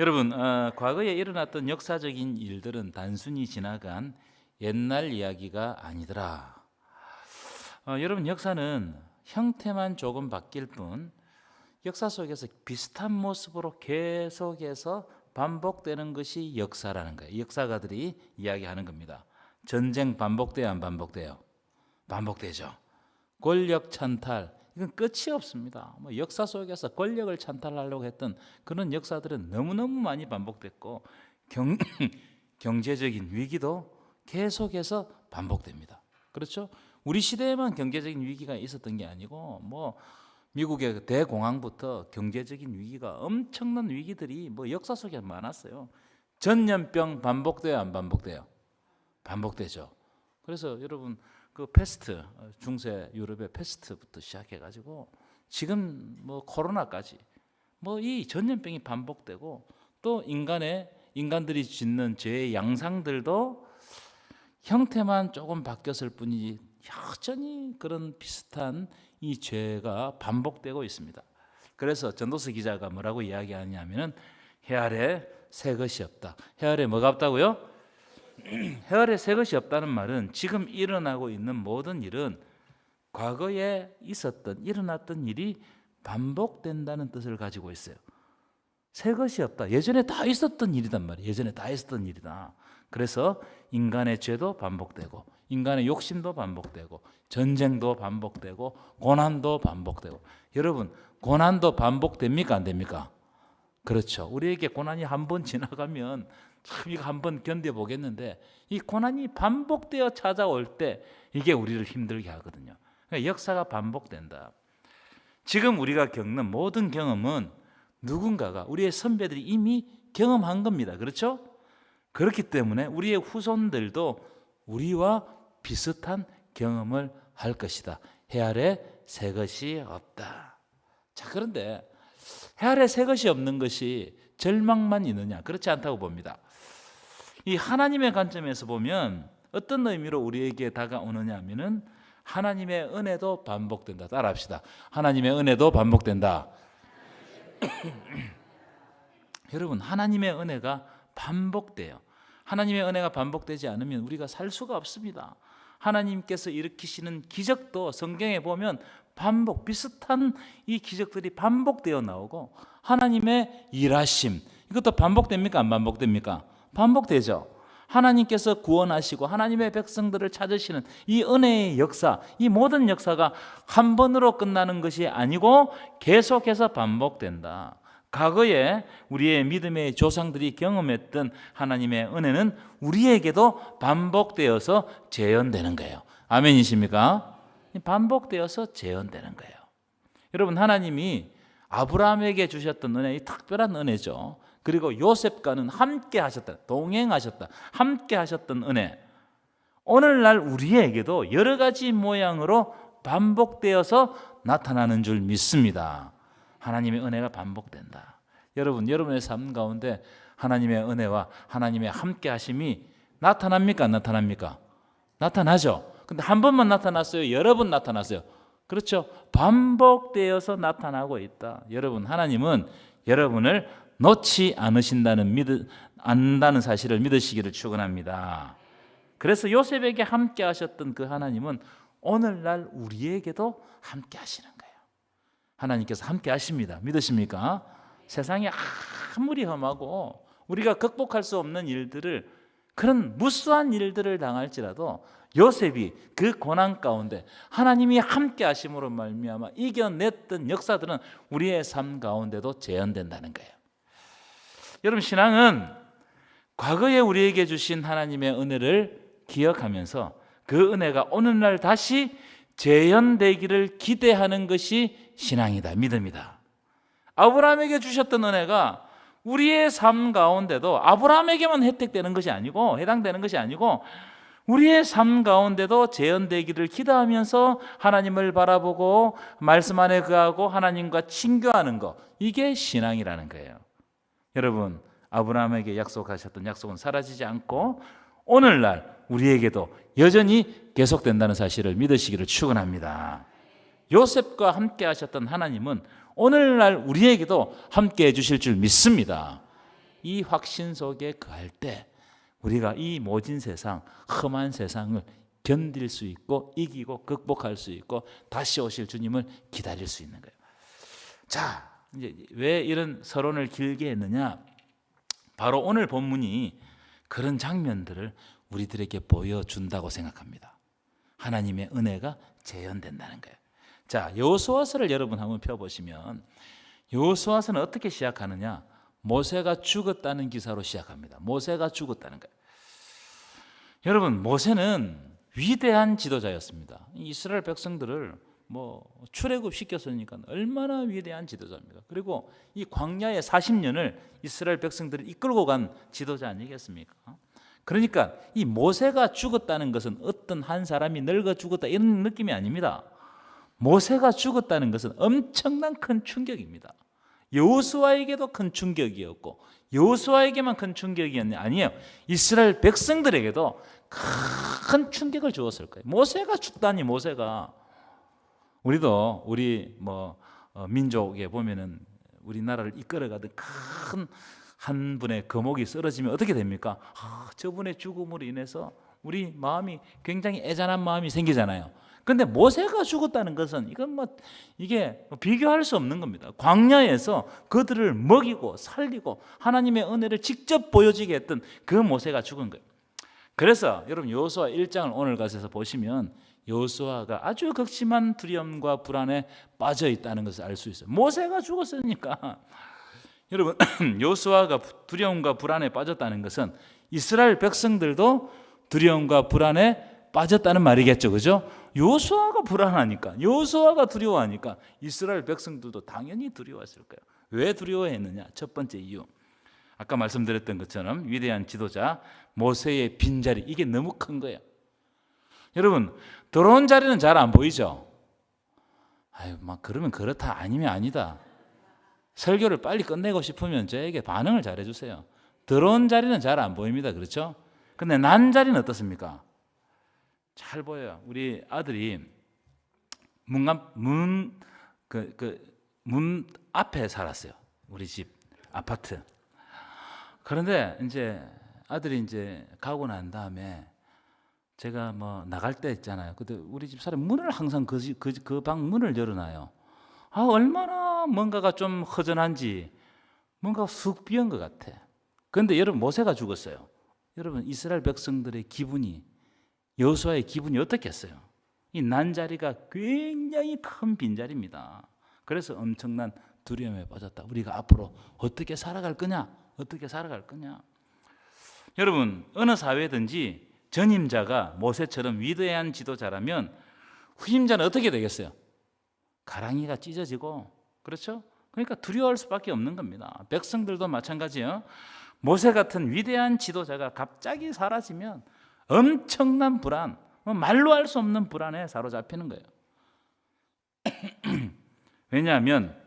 여러분, 과거에 일어났던 역사적인 일들은 단순히 지나간 옛날 이야기가 아니더라. 여러분, 역사는 형태만 조금 바뀔 뿐 역사 속에서 비슷한 모습으로 계속해서 반복되는 것이 역사라는 거예요. 역사가들이 이야기하는 겁니다. 전쟁 반복돼요, 안 반복돼요? 반복되죠. 권력 찬탈, 이건 끝이 없습니다. 역사 속에서 권력을 찬탈하려고 했던 그런 역사들은 너무너무 많이 반복됐고 경제적인 위기도 계속해서 반복됩니다. 그렇죠? 우리 시대에만 경제적인 위기가 있었던 게 아니고 미국의 대공황부터 경제적인 위기가 엄청난 위기들이 역사 속에 많았어요. 전염병 반복돼요, 안 반복돼요? 반복되죠. 그래서 여러분 그 패스트, 중세 유럽의 패스트부터 시작해가지고 지금 코로나까지 이 전염병이 반복되고 또 인간들이 짓는 죄의 양상들도 형태만 조금 바뀌었을 뿐이지 여전히 그런 비슷한 이 죄가 반복되고 있습니다. 그래서 전도서 기자가 뭐라고 이야기하냐면은 해 아래 새 것이 없다. 해 아래 뭐가 없다고요? 해 아래 새 것이 없다는 말은 지금 일어나고 있는 모든 일은 과거에 일어났던 일이 반복된다는 뜻을 가지고 있어요. 새 것이 없다. 예전에 다 있었던 일이단 말이에요. 예전에 다 있었던 일이다. 그래서 인간의 죄도 반복되고 인간의 욕심도 반복되고 전쟁도 반복되고 고난도 반복되고. 여러분, 고난도 반복됩니까, 안 됩니까? 그렇죠. 우리에게 고난이 한 번 지나가면 참 이거 한번 견뎌보겠는데 이 고난이 반복되어 찾아올 때 이게 우리를 힘들게 하거든요. 그러니까 역사가 반복된다. 지금 우리가 겪는 모든 경험은 누군가가 우리의 선배들이 이미 경험한 겁니다. 그렇죠? 그렇기 때문에 우리의 후손들도 우리와 비슷한 경험을 할 것이다. 해 아래 새 것이 없다. 자, 그런데 해 아래 새 것이 없는 것이 절망만 있느냐? 그렇지 않다고 봅니다. 이 하나님의 관점에서 보면 어떤 의미로 우리에게 다가오느냐 하면은 하나님의 은혜도 반복된다. 따라합시다. 하나님의 은혜도 반복된다. 여러분, 하나님의 은혜가 반복돼요. 하나님의 은혜가 반복되지 않으면 우리가 살 수가 없습니다. 하나님께서 일으키시는 기적도 성경에 보면 비슷한 이 기적들이 반복되어 나오고 하나님의 일하심, 이것도 반복됩니까, 안 반복됩니까? 반복되죠. 하나님께서 구원하시고 하나님의 백성들을 찾으시는 이 은혜의 역사, 이 모든 역사가 한 번으로 끝나는 것이 아니고 계속해서 반복된다. 과거에 우리의 믿음의 조상들이 경험했던 하나님의 은혜는 우리에게도 반복되어서 재현되는 거예요. 아멘이십니까? 반복되어서 재현되는 거예요. 여러분, 하나님이 아브라함에게 주셨던 은혜, 이 특별한 은혜죠. 그리고 요셉과는 함께 하셨다, 동행하셨다, 함께 하셨던 은혜, 오늘날 우리에게도 여러 가지 모양으로 반복되어서 나타나는 줄 믿습니다. 하나님의 은혜가 반복된다. 여러분, 여러분의 삶 가운데 하나님의 은혜와 하나님의 함께 하심이 나타납니까, 안 나타납니까? 나타나죠. 근데 한 번만 나타났어요? 여러 번 나타났어요? 그렇죠. 반복되어서 나타나고 있다. 여러분, 하나님은 여러분을 놓지 않는다는 사실을 믿으시기를 축원합니다. 그래서 요셉에게 함께 하셨던 그 하나님은 오늘날 우리에게도 함께 하시는 거예요. 하나님께서 함께 하십니다. 믿으십니까? 세상이 아무리 험하고 우리가 극복할 수 없는 일들을, 그런 무수한 일들을 당할지라도 요셉이 그 고난 가운데 하나님이 함께 하심으로 말미암아 이겨냈던 역사들은 우리의 삶 가운데도 재현된다는 거예요. 여러분, 신앙은 과거에 우리에게 주신 하나님의 은혜를 기억하면서 그 은혜가 오늘날 다시 재현되기를 기대하는 것이 신앙이다, 믿음이다. 아브라함에게 주셨던 은혜가 우리의 삶 가운데도 아브라함에게만 혜택되는 것이 아니고, 해당되는 것이 아니고 우리의 삶 가운데도 재현되기를 기도하면서 하나님을 바라보고 말씀 안에 거하고 하나님과 친교하는 것, 이게 신앙이라는 거예요. 여러분, 아브라함에게 약속하셨던 약속은 사라지지 않고 오늘날 우리에게도 여전히 계속된다는 사실을 믿으시기를 축원합니다. 요셉과 함께 하셨던 하나님은 오늘날 우리에게도 함께 해주실 줄 믿습니다. 이 확신 속에 거할 때 우리가 이 모진 세상, 험한 세상을 견딜 수 있고 이기고 극복할 수 있고 다시 오실 주님을 기다릴 수 있는 거예요. 자, 이제 왜 이런 서론을 길게 했느냐? 바로 오늘 본문이 그런 장면들을 우리들에게 보여준다고 생각합니다. 하나님의 은혜가 재현된다는 거예요. 자, 여호수아서를 여러분 한번 펴보시면 여호수아서는 어떻게 시작하느냐? 모세가 죽었다는 기사로 시작합니다. 모세가 죽었다는 거예요. 여러분, 모세는 위대한 지도자였습니다. 이스라엘 백성들을 출애굽 시켰으니까 얼마나 위대한 지도자입니다. 그리고 이 광야의 40년을 이스라엘 백성들을 이끌고 간 지도자 아니겠습니까? 그러니까 이 모세가 죽었다는 것은 어떤 한 사람이 늙어 죽었다 이런 느낌이 아닙니다. 모세가 죽었다는 것은 엄청난 큰 충격입니다. 여호수아에게도 큰 충격이었고 여호수아에게만 큰 충격이 아니에요. 이스라엘 백성들에게도 큰 충격을 주었을 거예요. 모세가 죽다니. 모세가 우리도 우리 민족에 보면은 우리나라를 이끌어가던 큰 한 분의 거목이 쓰러지면 어떻게 됩니까? 저분의 죽음으로 인해서 우리 마음이 굉장히 애잔한 마음이 생기잖아요. 그런데 모세가 죽었다는 것은 이게 비교할 수 없는 겁니다. 광야에서 그들을 먹이고 살리고 하나님의 은혜를 직접 보여주게 했던 그 모세가 죽은 거예요. 그래서 여러분 여호수아 1장을 오늘 가서 보시면 여호수아가 아주 극심한 두려움과 불안에 빠져 있다는 것을 알 수 있어요. 모세가 죽었으니까. 여러분, 여호수아가 두려움과 불안에 빠졌다는 것은 이스라엘 백성들도 두려움과 불안에 빠졌다는 말이겠죠. 그죠? 여호수아가 불안하니까, 여호수아가 두려워하니까 이스라엘 백성들도 당연히 두려워했을 거예요. 왜 두려워했느냐? 첫 번째 이유, 아까 말씀드렸던 것처럼 위대한 지도자 모세의 빈자리, 이게 너무 큰 거예요. 여러분, 들어온 자리는 잘 안 보이죠? 그러면 그렇다, 아니면 아니다. 설교를 빨리 끝내고 싶으면 저에게 반응을 잘 해주세요. 들어온 자리는 잘 안 보입니다. 그렇죠? 근데 난 자리는 어떻습니까? 잘 보여요. 우리 아들이 문 앞에 살았어요. 우리 집 아파트. 그런데 이제 아들이 이제 가고 난 다음에 제가 나갈 때 있잖아요. 근데 우리 집 사람 문을 항상 그 방 문을 열어놔요. 얼마나 뭔가가 좀 허전한지, 뭔가 쑥 비은 것 같아. 그런데 여러분, 모세가 죽었어요. 여러분, 이스라엘 백성들의 기분이, 여호수아의 기분이 어떻겠어요? 이 난자리가 굉장히 큰 빈자리입니다. 그래서 엄청난 두려움에 빠졌다. 우리가 앞으로 어떻게 살아갈 거냐? 어떻게 살아갈 거냐? 여러분, 어느 사회든지 전임자가 모세처럼 위대한 지도자라면 후임자는 어떻게 되겠어요? 가랑이가 찢어지고, 그렇죠? 그러니까 두려워할 수밖에 없는 겁니다. 백성들도 마찬가지예요. 모세 같은 위대한 지도자가 갑자기 사라지면 엄청난 불안, 말로 할 수 없는 불안에 사로잡히는 거예요. 왜냐하면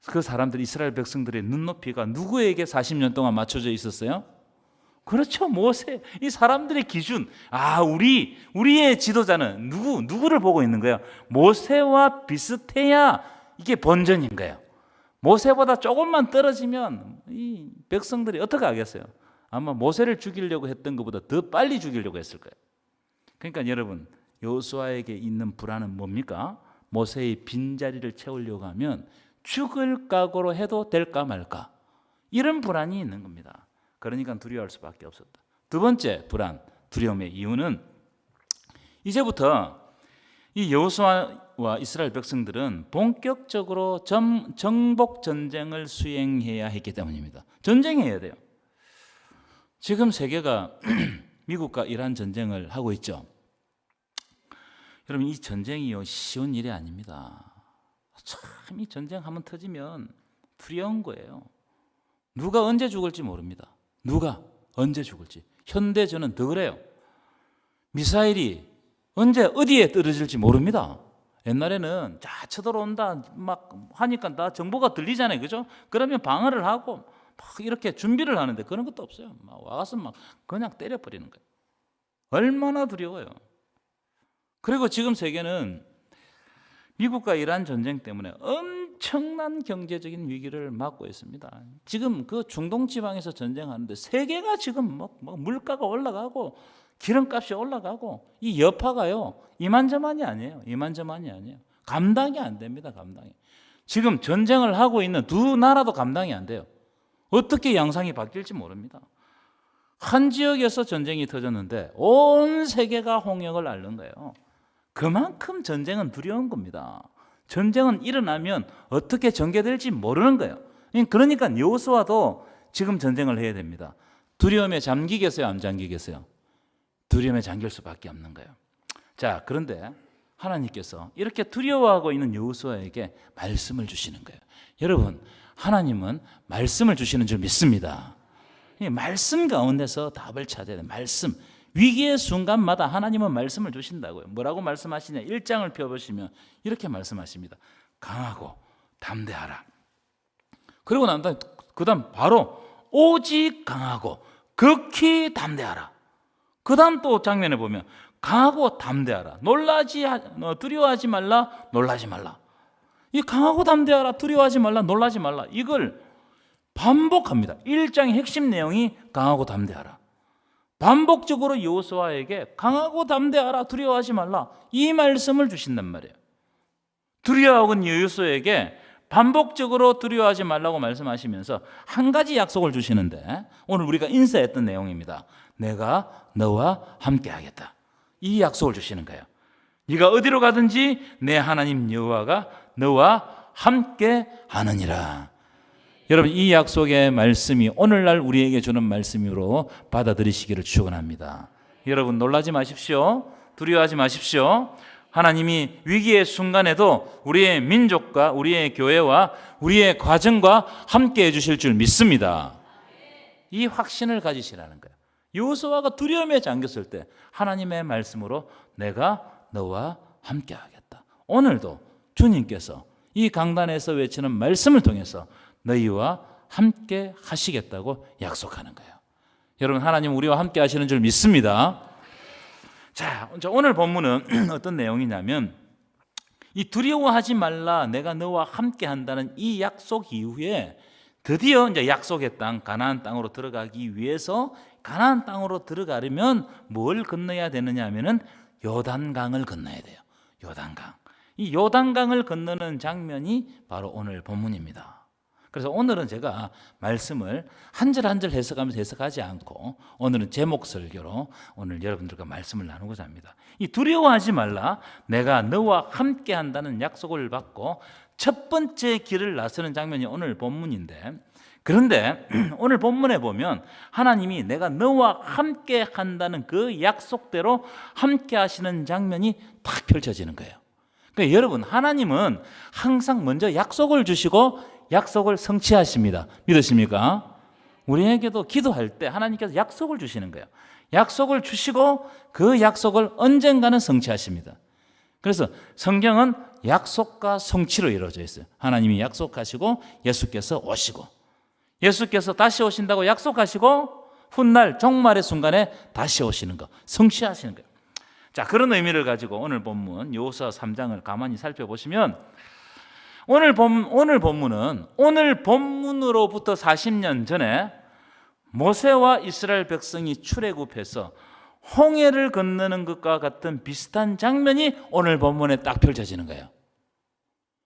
그 사람들, 이스라엘 백성들의 눈높이가 누구에게 40년 동안 맞춰져 있었어요? 그렇죠, 모세. 이 사람들의 기준, 우리의 지도자는 누구를 보고 있는 거예요? 모세와 비슷해야 이게 본전인 거예요. 모세보다 조금만 떨어지면 이 백성들이 어떻게 하겠어요? 아마 모세를 죽이려고 했던 것보다 더 빨리 죽이려고 했을 거예요. 그러니까 여러분, 여호수아에게 있는 불안은 뭡니까? 모세의 빈자리를 채우려고 하면 죽을 각오로 해도 될까 말까, 이런 불안이 있는 겁니다. 그러니까 두려워할 수밖에 없었다. 두 번째 불안, 두려움의 이유는 이제부터 이 여호수아와 이스라엘 백성들은 본격적으로 정복 전쟁을 수행해야 했기 때문입니다. 전쟁해야 돼요. 지금 세계가 미국과 이란 전쟁을 하고 있죠. 여러분, 이 전쟁이요, 쉬운 일이 아닙니다. 참, 이 전쟁 한번 터지면 두려운 거예요. 누가 언제 죽을지 모릅니다. 누가 언제 죽을지. 현대전은 더 그래요. 미사일이 언제 어디에 떨어질지 모릅니다. 옛날에는 쳐들어온다 하니까 다 정보가 들리잖아요. 그죠? 그러면 방어를 하고 이렇게 준비를 하는데 그런 것도 없어요. 와서 그냥 때려버리는 거예요. 얼마나 두려워요. 그리고 지금 세계는 미국과 이란 전쟁 때문에 엄청난 경제적인 위기를 맞고 있습니다. 지금 그 중동 지방에서 전쟁하는데 세계가 지금 막 물가가 올라가고 기름값이 올라가고 이 여파가요 이만저만이 아니에요. 이만저만이 아니에요. 감당이 안 됩니다. 감당이. 지금 전쟁을 하고 있는 두 나라도 감당이 안 돼요. 어떻게 양상이 바뀔지 모릅니다. 한 지역에서 전쟁이 터졌는데 온 세계가 홍역을 앓는 거예요. 그만큼 전쟁은 두려운 겁니다. 전쟁은 일어나면 어떻게 전개될지 모르는 거예요. 그러니까 여호수아도 지금 전쟁을 해야 됩니다. 두려움에 잠기겠어요? 안 잠기겠어요? 두려움에 잠길 수밖에 없는 거예요. 자, 그런데 하나님께서 이렇게 두려워하고 있는 여호수아에게 말씀을 주시는 거예요. 여러분, 하나님은 말씀을 주시는 줄 믿습니다. 말씀 가운데서 답을 찾아야 돼요. 말씀. 위기의 순간마다 하나님은 말씀을 주신다고요. 뭐라고 말씀하시냐? 1장을 펴보시면 이렇게 말씀하십니다. 강하고 담대하라. 그리고 난 다음에 그 다음 바로 오직 강하고 극히 담대하라. 그 다음 또 장면에 보면 강하고 담대하라. 두려워하지 말라. 놀라지 말라. 이 강하고 담대하라. 두려워하지 말라. 놀라지 말라. 이걸 반복합니다. 1장의 핵심 내용이 강하고 담대하라. 반복적으로 여호수아에게 강하고 담대하라. 두려워하지 말라. 이 말씀을 주신단 말이에요. 두려워하고 있는 여호수아에게 반복적으로 두려워하지 말라고 말씀하시면서 한 가지 약속을 주시는데 오늘 우리가 인사했던 내용입니다. 내가 너와 함께 하겠다. 이 약속을 주시는 거예요. 네가 어디로 가든지 내 하나님 여호와가 너와 함께 하느니라. 여러분, 이 약속의 말씀이 오늘날 우리에게 주는 말씀으로 받아들이시기를 축원합니다. 여러분, 놀라지 마십시오. 두려워하지 마십시오. 하나님이 위기의 순간에도 우리의 민족과 우리의 교회와 우리의 가정과 함께 해주실 줄 믿습니다. 이 확신을 가지시라는 거예요. 여호수아가 두려움에 잠겼을 때 하나님의 말씀으로 내가 너와 함께 하겠다. 오늘도 주님께서 이 강단에서 외치는 말씀을 통해서 너희와 함께 하시겠다고 약속하는 거예요. 여러분, 하나님 우리와 함께 하시는 줄 믿습니다. 자, 오늘 본문은 어떤 내용이냐면 이 두려워하지 말라 내가 너와 함께 한다는 이 약속 이후에 드디어 이제 약속의 땅 가나안 땅으로 들어가기 위해서 가나안 땅으로 들어가려면 뭘 건너야 되느냐 하면은 요단강을 건너야 돼요. 요단강. 이 요단강을 건너는 장면이 바로 오늘 본문입니다. 그래서 오늘은 제가 말씀을 한 절 한 절 해석하면서 해석하지 않고 오늘은 제목 설교로 오늘 여러분들과 말씀을 나누고자 합니다. 이 두려워하지 말라 내가 너와 함께 한다는 약속을 받고 첫 번째 길을 나서는 장면이 오늘 본문인데, 그런데 오늘 본문에 보면 하나님이 내가 너와 함께 한다는 그 약속대로 함께 하시는 장면이 딱 펼쳐지는 거예요. 그러니까 여러분, 하나님은 항상 먼저 약속을 주시고 약속을 성취하십니다. 믿으십니까? 우리에게도 기도할 때 하나님께서 약속을 주시는 거예요. 약속을 주시고 그 약속을 언젠가는 성취하십니다. 그래서 성경은 약속과 성취로 이루어져 있어요. 하나님이 약속하시고 예수께서 오시고, 예수께서 다시 오신다고 약속하시고 훗날 종말의 순간에 다시 오시는 거, 성취하시는 거예요. 자, 그런 의미를 가지고 오늘 본문 여호수아 3장을 가만히 살펴보시면 오늘 본문은 오늘 본문으로부터 40년 전에 모세와 이스라엘 백성이 출애굽해서 홍해를 건너는 것과 같은 비슷한 장면이 오늘 본문에 딱 펼쳐지는 거예요.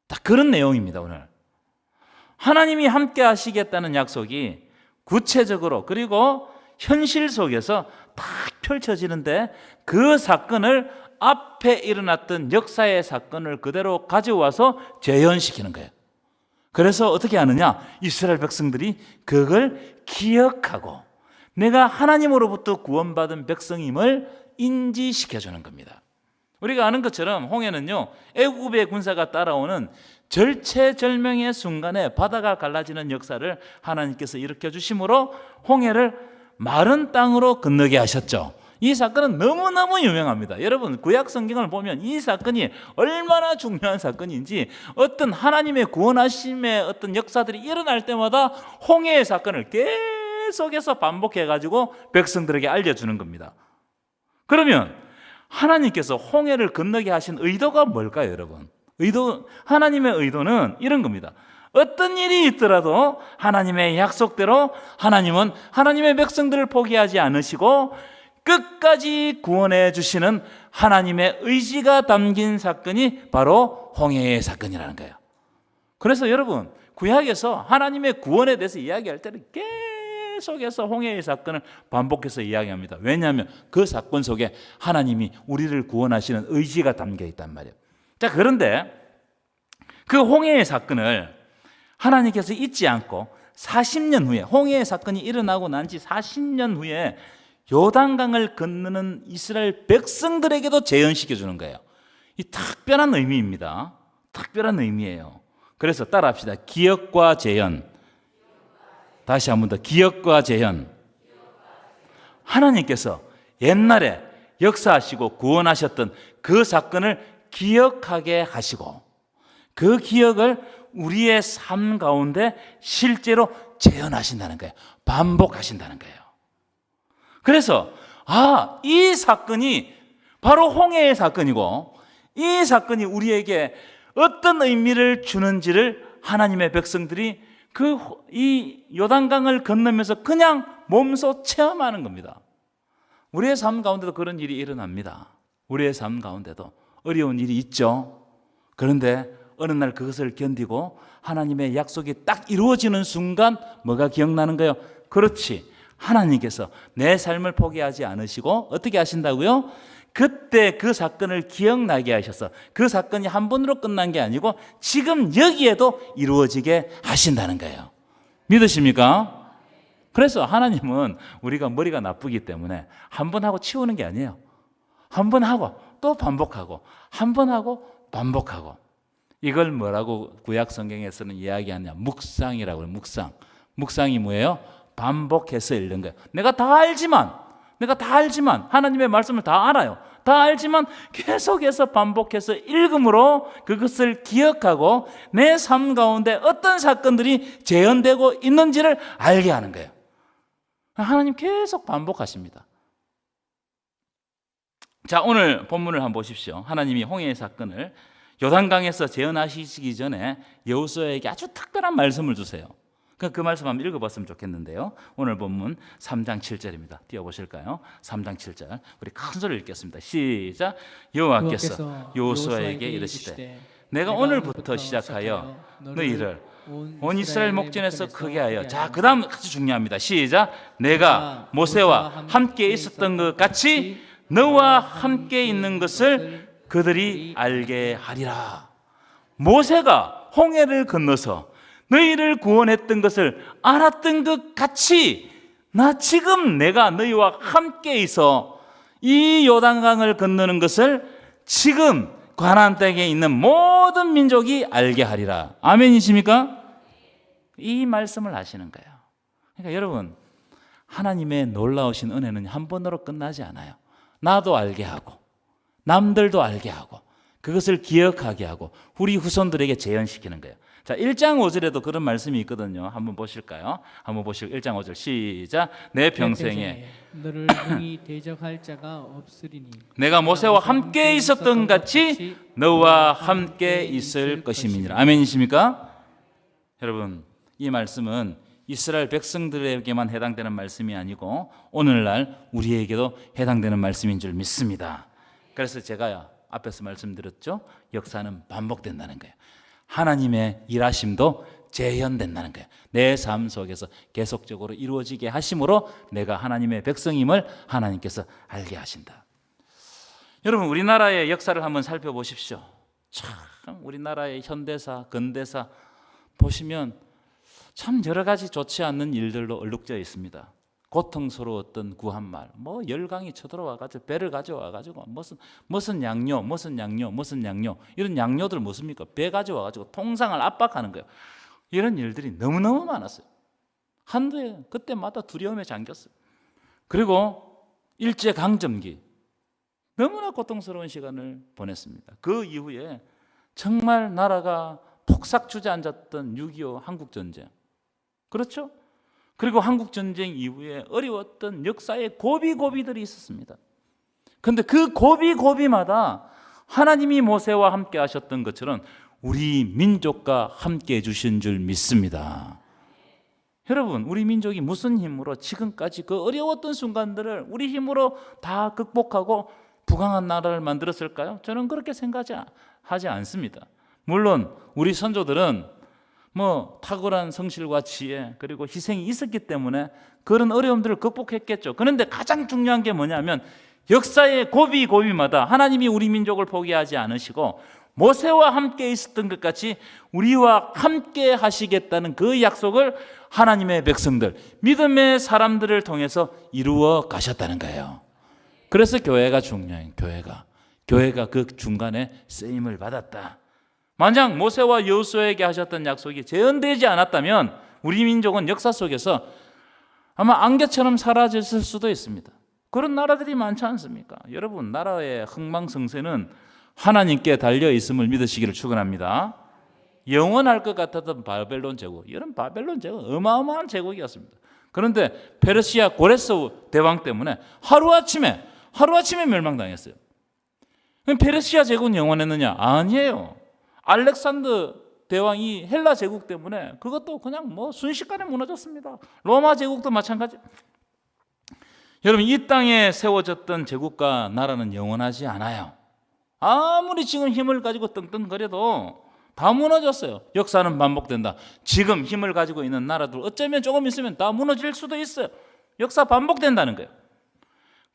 딱 그런 내용입니다. 오늘 하나님이 함께 하시겠다는 약속이 구체적으로 그리고 현실 속에서 딱 펼쳐지는데 그 사건을 앞에 일어났던 역사의 사건을 그대로 가져와서 재현시키는 거예요. 그래서 어떻게 하느냐? 이스라엘 백성들이 그걸 기억하고 내가 하나님으로부터 구원받은 백성임을 인지시켜주는 겁니다. 우리가 아는 것처럼 홍해는요, 애굽의 군사가 따라오는 절체절명의 순간에 바다가 갈라지는 역사를 하나님께서 일으켜 주심으로 홍해를 마른 땅으로 건너게 하셨죠. 이 사건은 너무너무 유명합니다. 여러분, 구약 성경을 보면 이 사건이 얼마나 중요한 사건인지 어떤 하나님의 구원하심의 어떤 역사들이 일어날 때마다 홍해의 사건을 계속해서 반복해가지고 백성들에게 알려주는 겁니다. 그러면 하나님께서 홍해를 건너게 하신 의도가 뭘까요, 여러분? 하나님의 의도는 이런 겁니다. 어떤 일이 있더라도 하나님의 약속대로 하나님은 하나님의 백성들을 포기하지 않으시고 끝까지 구원해 주시는 하나님의 의지가 담긴 사건이 바로 홍해의 사건이라는 거예요. 그래서 여러분, 구약에서 하나님의 구원에 대해서 이야기할 때는 계속해서 홍해의 사건을 반복해서 이야기합니다. 왜냐하면 그 사건 속에 하나님이 우리를 구원하시는 의지가 담겨 있단 말이에요. 자, 그런데 그 홍해의 사건을 하나님께서 잊지 않고 40년 후에, 홍해의 사건이 일어나고 난 지 40년 후에 요단강을 건너는 이스라엘 백성들에게도 재현시켜 주는 거예요. 이 특별한 의미입니다. 특별한 의미예요. 그래서 따라합시다. 기억과 재현. 다시 한 번 더. 기억과 재현. 하나님께서 옛날에 역사하시고 구원하셨던 그 사건을 기억하게 하시고 그 기억을 우리의 삶 가운데 실제로 재현하신다는 거예요. 반복하신다는 거예요. 그래서 이 사건이 바로 홍해의 사건이고 이 사건이 우리에게 어떤 의미를 주는지를 하나님의 백성들이 이 요단강을 건너면서 그냥 몸소 체험하는 겁니다. 우리의 삶 가운데도 그런 일이 일어납니다. 우리의 삶 가운데도 어려운 일이 있죠. 그런데 어느 날 그것을 견디고 하나님의 약속이 딱 이루어지는 순간 뭐가 기억나는 거예요? 그렇지. 하나님께서 내 삶을 포기하지 않으시고 어떻게 하신다고요? 그때 그 사건을 기억나게 하셔서 그 사건이 한 번으로 끝난 게 아니고 지금 여기에도 이루어지게 하신다는 거예요. 믿으십니까? 그래서 하나님은 우리가 머리가 나쁘기 때문에 한 번 하고 치우는 게 아니에요. 한 번 하고 또 반복하고 한 번 하고 반복하고. 이걸 뭐라고 구약 성경에서는 이야기하냐? 묵상이라고 해요. 묵상이 뭐예요? 반복해서 읽는 거예요. 내가 다 알지만 하나님의 말씀을 다 알아요. 다 알지만 계속해서 반복해서 읽음으로 그것을 기억하고 내 삶 가운데 어떤 사건들이 재현되고 있는지를 알게 하는 거예요. 하나님 계속 반복하십니다. 자, 오늘 본문을 한번 보십시오. 하나님이 홍해의 사건을 요단강에서 재현하시기 전에 여호수아에게 아주 특별한 말씀을 주세요. 그 말씀 한번 읽어봤으면 좋겠는데요. 오늘 본문 3장 7절입니다. 띄워보실까요? 3장 7절. 우리 큰 소리를 읽겠습니다. 시작. 여호와께서 여호수아에게 이르시되 내가 오늘부터 시작하여 너희를 온 이스라엘 목전에서 크게 하여. 자, 그 다음 아주 중요합니다. 시작. 내가 모세와 함께 있었던 것 같이 너와 함께 있는 것을 그들이 알게 하리라. 모세가 홍해를 건너서 너희를 구원했던 것을 알았던 것 같이 지금 내가 너희와 함께 있어 이 요단강을 건너는 것을 지금 가나안 땅에 있는 모든 민족이 알게 하리라. 아멘이십니까? 이 말씀을 하시는 거예요. 그러니까 여러분, 하나님의 놀라우신 은혜는 한 번으로 끝나지 않아요. 나도 알게 하고 남들도 알게 하고 그것을 기억하게 하고 우리 후손들에게 재현시키는 거예요. 자, 1장 5절에도 그런 말씀이 있거든요. 한번 보실까요? 한번 보시고 1장 5절 시작. 내 평생에 너를 능히 대적할 자가 없으리니 내가 모세와 함께 있었던 같이 너와 함께 있을 것임이니라. 아멘이십니까? 여러분, 이 말씀은 이스라엘 백성들에게만 해당되는 말씀이 아니고 오늘날 우리에게도 해당되는 말씀인 줄 믿습니다. 그래서 제가 앞에서 말씀드렸죠. 역사는 반복된다는 거예요. 하나님의 일하심도 재현된다는 거예요. 내 삶 속에서 계속적으로 이루어지게 하심으로 내가 하나님의 백성임을 하나님께서 알게 하신다. 여러분, 우리나라의 역사를 한번 살펴보십시오. 참 우리나라의 현대사, 근대사 보시면 참 여러 가지 좋지 않는 일들로 얼룩져 있습니다. 고통스러웠던 구한말, 열강이 쳐들어와가지고 배를 가져와가지고 무슨 양료 이런 양료들 무엇입니까? 배 가져와가지고 통상을 압박하는 거예요. 이런 일들이 너무너무 많았어요. 한데 그때마다 두려움에 잠겼어요. 그리고 일제강점기 너무나 고통스러운 시간을 보냈습니다. 그 이후에 정말 나라가 폭삭 주저앉았던 6.25 한국전쟁, 그렇죠? 그리고 한국전쟁 이후에 어려웠던 역사의 고비고비들이 있었습니다. 그런데 그 고비고비마다 하나님이 모세와 함께 하셨던 것처럼 우리 민족과 함께 해주신 줄 믿습니다. 여러분, 우리 민족이 무슨 힘으로 지금까지 그 어려웠던 순간들을 우리 힘으로 다 극복하고 부강한 나라를 만들었을까요? 저는 그렇게 생각하지 않습니다. 물론 우리 선조들은 탁월한 성실과 지혜 그리고 희생이 있었기 때문에 그런 어려움들을 극복했겠죠. 그런데 가장 중요한 게 뭐냐면 역사의 고비고비마다 하나님이 우리 민족을 포기하지 않으시고 모세와 함께 있었던 것 같이 우리와 함께 하시겠다는 그 약속을 하나님의 백성들, 믿음의 사람들을 통해서 이루어 가셨다는 거예요. 그래서 교회가 중요해요. 교회가 그 중간에 쓰임을 받았다. 만약 모세와 여호수아에게 하셨던 약속이 재현되지 않았다면 우리 민족은 역사 속에서 아마 안개처럼 사라졌을 수도 있습니다. 그런 나라들이 많지 않습니까? 여러분, 나라의 흥망성쇠는 하나님께 달려 있음을 믿으시기를 축원합니다. 영원할 것 같았던 바벨론 제국, 이런 바벨론 제국 어마어마한 제국이었습니다. 그런데 페르시아 고레스 대왕 때문에 하루아침에 멸망당했어요. 페르시아 제국은 영원했느냐? 아니에요. 알렉산더 대왕이 헬라 제국 때문에 그것도 그냥 순식간에 무너졌습니다. 로마 제국도 마찬가지. 여러분, 이 땅에 세워졌던 제국과 나라는 영원하지 않아요. 아무리 지금 힘을 가지고 떵떵거려도 다 무너졌어요. 역사는 반복된다. 지금 힘을 가지고 있는 나라들 어쩌면 조금 있으면 다 무너질 수도 있어요. 역사 반복된다는 거예요.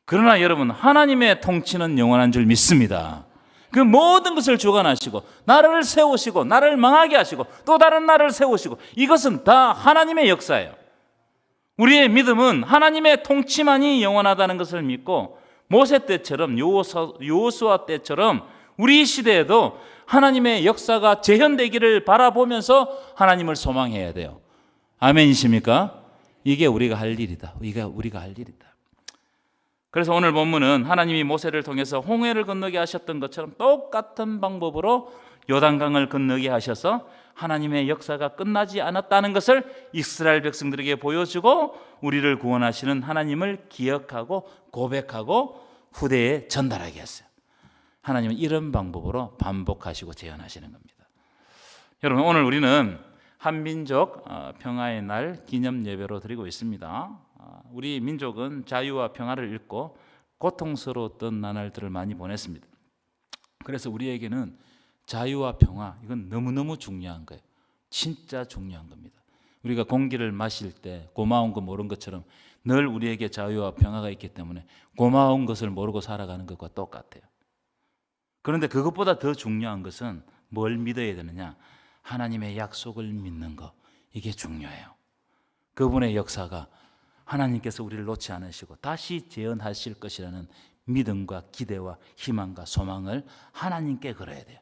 그러나 여러분, 하나님의 통치는 영원한 줄 믿습니다. 그 모든 것을 주관하시고 나라를 세우시고 나라를 망하게 하시고 또 다른 나라를 세우시고 이것은 다 하나님의 역사예요. 우리의 믿음은 하나님의 통치만이 영원하다는 것을 믿고 모세 때처럼 여호수아 때처럼 우리 시대에도 하나님의 역사가 재현되기를 바라보면서 하나님을 소망해야 돼요. 아멘이십니까? 이게 우리가 할 일이다. 우리가 할 일이다. 그래서 오늘 본문은 하나님이 모세를 통해서 홍해를 건너게 하셨던 것처럼 똑같은 방법으로 요단강을 건너게 하셔서 하나님의 역사가 끝나지 않았다는 것을 이스라엘 백성들에게 보여주고 우리를 구원하시는 하나님을 기억하고 고백하고 후대에 전달하게 했어요. 하나님은 이런 방법으로 반복하시고 재현하시는 겁니다. 여러분, 오늘 우리는 한민족 평화의 날 기념 예배로 드리고 있습니다. 우리 민족은 자유와 평화를 잃고 고통스러웠던 나날들을 많이 보냈습니다. 그래서 우리에게는 자유와 평화, 이건 너무너무 중요한 거예요. 진짜 중요한 겁니다. 우리가 공기를 마실 때 고마운 거 모르는 것처럼 늘 우리에게 자유와 평화가 있기 때문에 고마운 것을 모르고 살아가는 것과 똑같아요. 그런데 그것보다 더 중요한 것은 뭘 믿어야 되느냐? 하나님의 약속을 믿는 것, 이게 중요해요. 그분의 역사가 하나님께서 우리를 놓지 않으시고 다시 재현하실 것이라는 믿음과 기대와 희망과 소망을 하나님께 걸어야 돼요.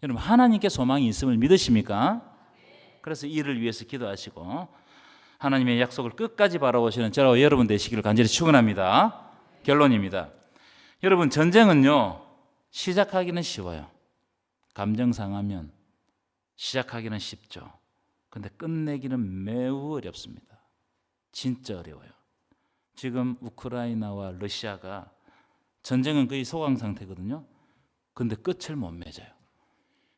여러분, 하나님께 소망이 있음을 믿으십니까? 그래서 이를 위해서 기도하시고 하나님의 약속을 끝까지 바라보시는 저와 여러분 되시기를 간절히 축원합니다. 결론입니다. 여러분, 전쟁은요, 시작하기는 쉬워요. 감정 상하면 시작하기는 쉽죠. 근데 끝내기는 매우 어렵습니다. 진짜 어려워요. 지금 우크라이나와 러시아가 전쟁은 거의 소강 상태거든요. 근데 끝을 못 맺어요.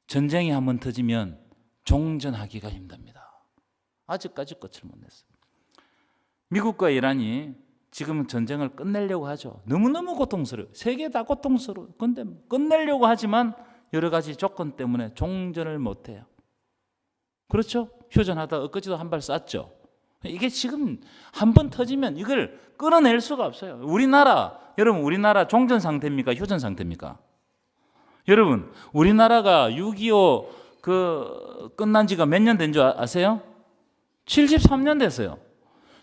전쟁이 한번 터지면 종전하기가 힘듭니다. 아직까지 끝을 못 냈어요. 미국과 이란이 지금 전쟁을 끝내려고 하죠. 너무너무 고통스러워요. 세계 다 고통스러워요. 그런데 끝내려고 하지만 여러 가지 조건 때문에 종전을 못해요. 그렇죠? 휴전하다 엊그제도 한 발 쐈죠. 이게 지금 한 번 터지면 이걸 끊어낼 수가 없어요. 여러분, 우리나라 종전 상태입니까? 휴전 상태입니까? 여러분, 우리나라가 6.25 끝난 지가 몇 년 된 줄 아세요? 73년 됐어요.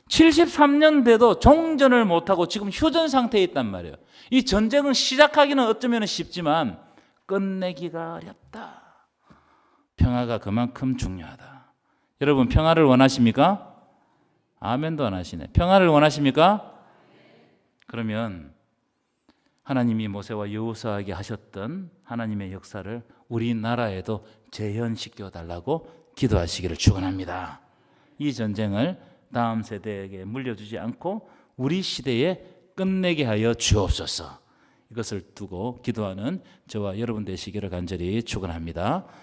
73년 돼도 종전을 못하고 지금 휴전 상태에 있단 말이에요. 이 전쟁은 시작하기는 어쩌면 쉽지만 끝내기가 어렵다. 평화가 그만큼 중요하다. 여러분, 평화를 원하십니까? 아멘도 안 하시네. 평화를 원하십니까? 그러면 하나님이 모세와 여호수아에게 하셨던 하나님의 역사를 우리나라에도 재현시켜 달라고 기도하시기를 축원합니다. 이 전쟁을 다음 세대에게 물려주지 않고 우리 시대에 끝내게 하여 주옵소서. 이것을 두고 기도하는 저와 여러분 되시기를 간절히 축원합니다.